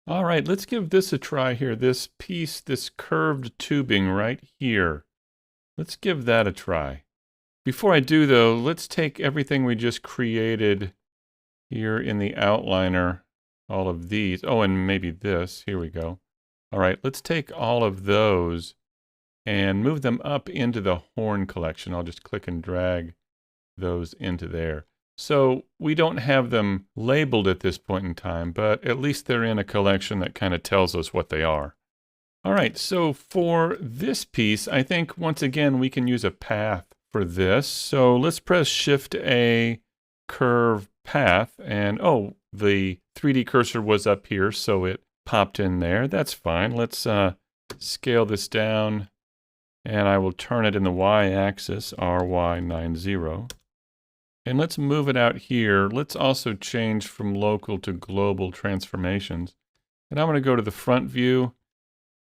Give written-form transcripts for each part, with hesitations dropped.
All right, let's give this a try here. This piece, this curved tubing right here. Let's give that a try. Before I do though, let's take everything we just created here in the outliner, all of these. Oh, and maybe this. Here we go. All right, let's take all of those and move them up into the horn collection. I'll just click and drag those into there. So we don't have them labeled at this point in time, but at least they're in a collection that kind of tells us what they are. All right, so for this piece, I think once again we can use a path for this. So let's press Shift A, curve path, and oh, the 3D cursor was up here, so it popped in there. That's fine. Let's scale this down, and I will turn it in the y-axis, RY90. And let's move it out here. Let's also change from local to global transformations. And I'm going to go to the front view.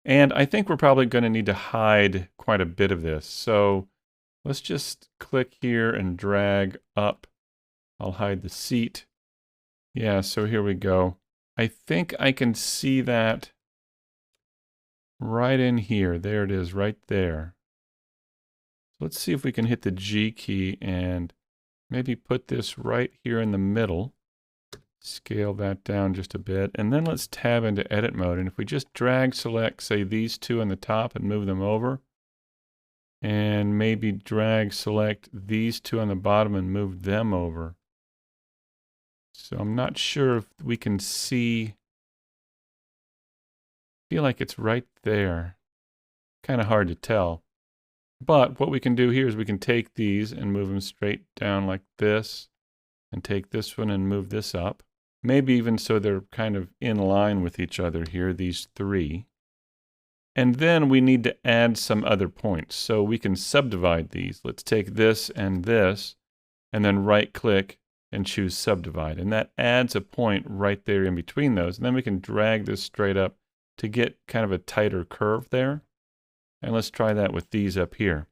And I think we're probably going to need to hide quite a bit of this. So let's just click here and drag up. I'll hide the seat. Yeah, so here we go. I think I can see that right in here. There it is, right there. So let's see if we can hit the G key and maybe put this right here in the middle. Scale that down just a bit. And then let's tab into edit mode. And if we just drag select, say, these two on the top and move them over. And maybe drag select these two on the bottom and move them over. So I'm not sure if we can see. I feel like it's right there. Kind of hard to tell. But what we can do here is we can take these and move them straight down like this, and take this one and move this up. Maybe even so they're kind of in line with each other here, these three. And then we need to add some other points. So we can subdivide these. Let's take this, and then right click and choose subdivide. And that adds a point right there in between those. And then we can drag this straight up to get kind of a tighter curve there. And let's try that with these up here.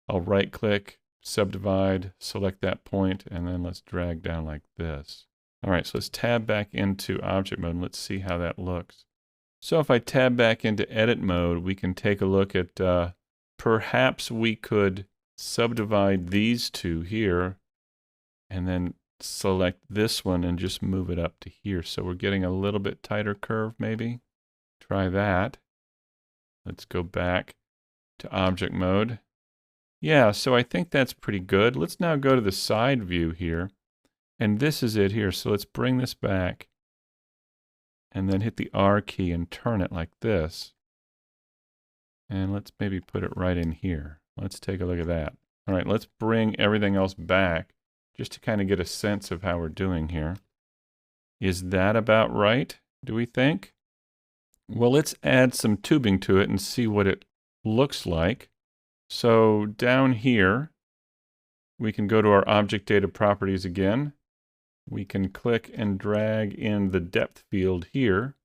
I'll right click, subdivide, select that point, and then let's drag down like this. All right, so let's tab back into object mode and let's see how that looks. So if I tab back into edit mode, we can take a look at perhaps we could subdivide these two here and then select this one and just move it up to here. So we're getting a little bit tighter curve maybe. Try that. Let's go back to object mode. Yeah, so I think that's pretty good. Let's now go to the side view here. And this is it here. So let's bring this back and then hit the R key and turn it like this. And let's maybe put it right in here. Let's take a look at that. All right, let's bring everything else back just to kind of get a sense of how we're doing here. Is that about right, do we think? Well, let's add some tubing to it and see what it looks like. So down here, we can go to our object data properties again. We can click and drag in the depth field here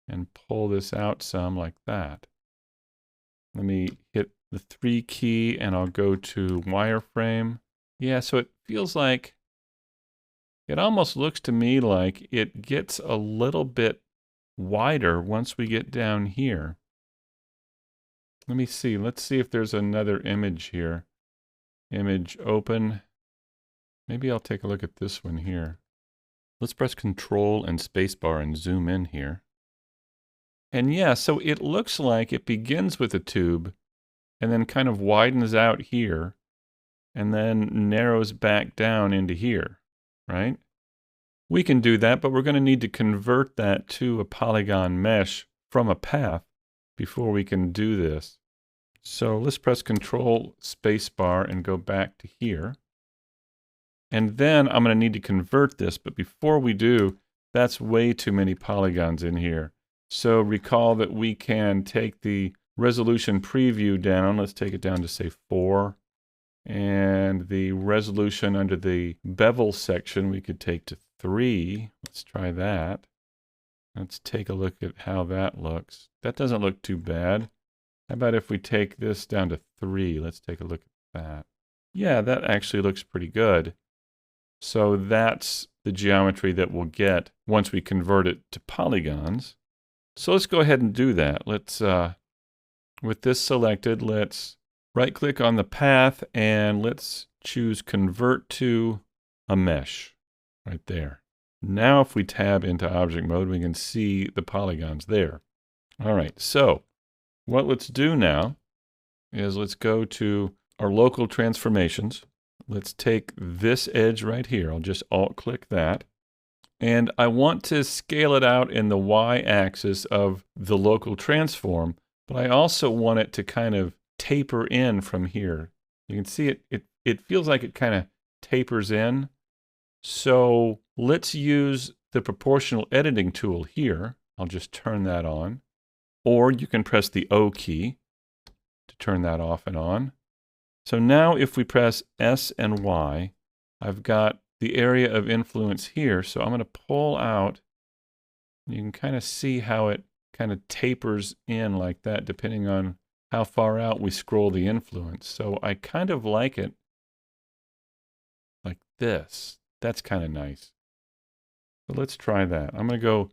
and pull this out some like that. Let me hit the 3 key and I'll go to wireframe. Yeah, so it feels like, it almost looks to me like it gets a little bit wider once we get down here. Let me see. Let's see if there's another image here. Image open. Maybe I'll take a look at this one here. Let's press Control and Spacebar and zoom in here. And yeah, so it looks like it begins with a tube and then kind of widens out here and then narrows back down into here, right? We can do that, but we're going to need to convert that to a polygon mesh from a path before we can do this. So let's press Control Spacebar and go back to here. And then I'm going to need to convert this, but before we do, that's way too many polygons in here. So recall that we can take the resolution preview down. Let's take it down to say 4. And the resolution under the bevel section we could take to 3. Let's try that. Let's take a look at how that looks. That doesn't look too bad. How about if we take this down to 3? Let's take a look at that. Yeah, that actually looks pretty good. So that's the geometry that we'll get once we convert it to polygons. So let's go ahead and do that. Let's, with this selected, let's right-click on the path and let's choose Convert to a Mesh right there. Now if we tab into object mode, we can see the polygons there. All right, so what let's do now is let's go to our local transformations. Let's take this edge right here. I'll just alt-click that. And I want to scale it out in the y-axis of the local transform, but I also want it to kind of taper in from here. You can see it feels like it kind of tapers in. So let's use the proportional editing tool here. I'll just turn that on. Or you can press the O key to turn that off and on. So now if we press S and Y, I've got the area of influence here. So I'm going to pull out. You can kind of see how it kind of tapers in like that, depending on how far out we scroll the influence. So I kind of like it like this. That's kind of nice. So let's try that. I'm going to go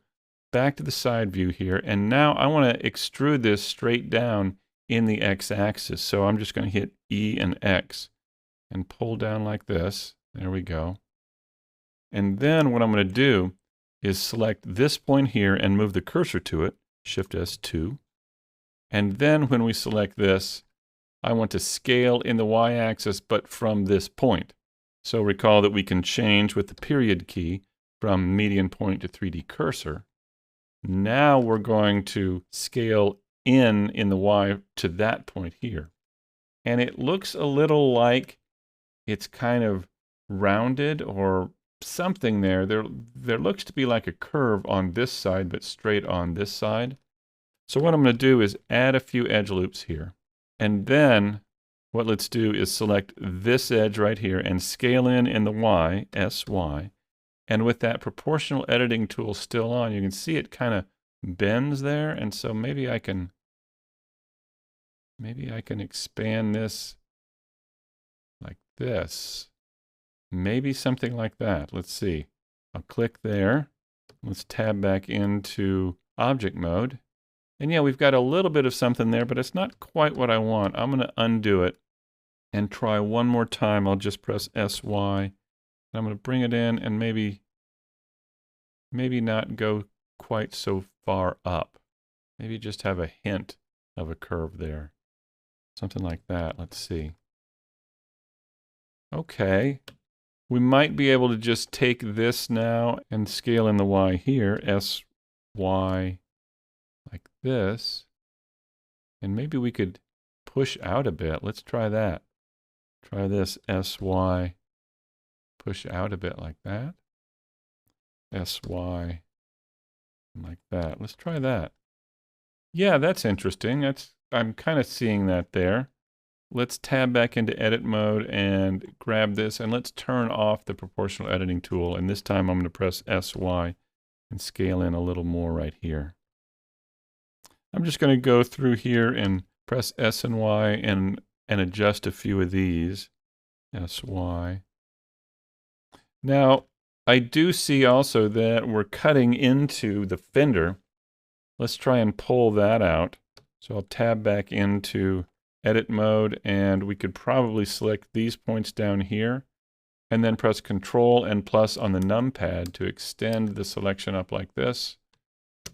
back to the side view here. And now I want to extrude this straight down in the x-axis. So I'm just going to hit E and X and pull down like this. There we go. And then what I'm going to do is select this point here and move the cursor to it, Shift S2. And then when we select this, I want to scale in the y-axis, but from this point. So recall that we can change with the period key from median point to 3D cursor. Now we're going to scale in the y to that point here. And it looks a little like it's kind of rounded or something there. There looks to be like a curve on this side, but straight on this side. So what I'm going to do is add a few edge loops here. And then what let's do is select this edge right here and scale in the Y, SY. And with that proportional editing tool still on, you can see it kind of bends there. And so maybe I can expand this like this. Maybe something like that. Let's see. I'll click there. Let's tab back into object mode. And yeah, we've got a little bit of something there, but it's not quite what I want. I'm going to undo it and try one more time. I'll just press SY. And I'm going to bring it in and maybe not go quite so far up. Maybe just have a hint of a curve there. Something like that. Let's see. Okay. We might be able to just take this now and scale in the Y here, SY, like this. And maybe we could push out a bit. Let's try that. Try this, SY, push out a bit like that. SY, like that. Let's try that. Yeah, that's interesting. I'm kind of seeing that there. Let's tab back into edit mode and grab this, and let's turn off the proportional editing tool. And this time I'm going to press SY and scale in a little more right here. I'm just going to go through here and press S and Y and adjust a few of these. SY. Now, I do see also that we're cutting into the fender. Let's try and pull that out. So I'll tab back into edit mode, and we could probably select these points down here and then press Control and plus on the numpad to extend the selection up like this.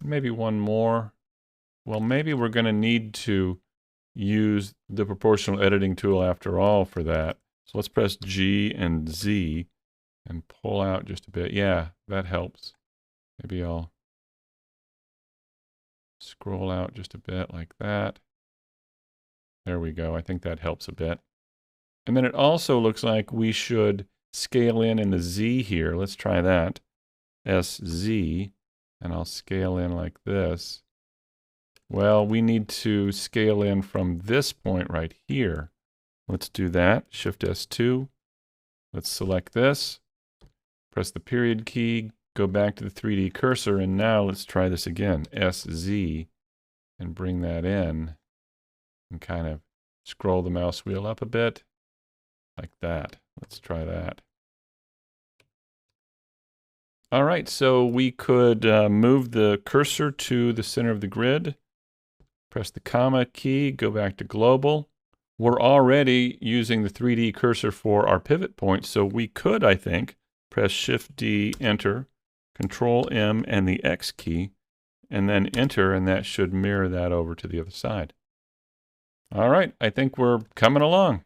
Maybe one more. Well, maybe we're going to need to use the proportional editing tool after all for that. So let's press G and Z and pull out just a bit. Yeah, that helps. Maybe I'll scroll out just a bit like that. There we go. I think that helps a bit. And then it also looks like we should scale in the Z here. Let's try that. SZ, and I'll scale in like this. Well, we need to scale in from this point right here. Let's do that. Shift S2. Let's select this. Press the period key. Go back to the 3D cursor. And now let's try this again. SZ. And bring that in. And kind of scroll the mouse wheel up a bit. Like that. Let's try that. All right, so we could move the cursor to the center of the grid, press the comma key, go back to global. We're already using the 3D cursor for our pivot point, so we could, I think, press Shift-D, Enter, Control-M, and the X key, and then Enter, and that should mirror that over to the other side. All right, I think we're coming along.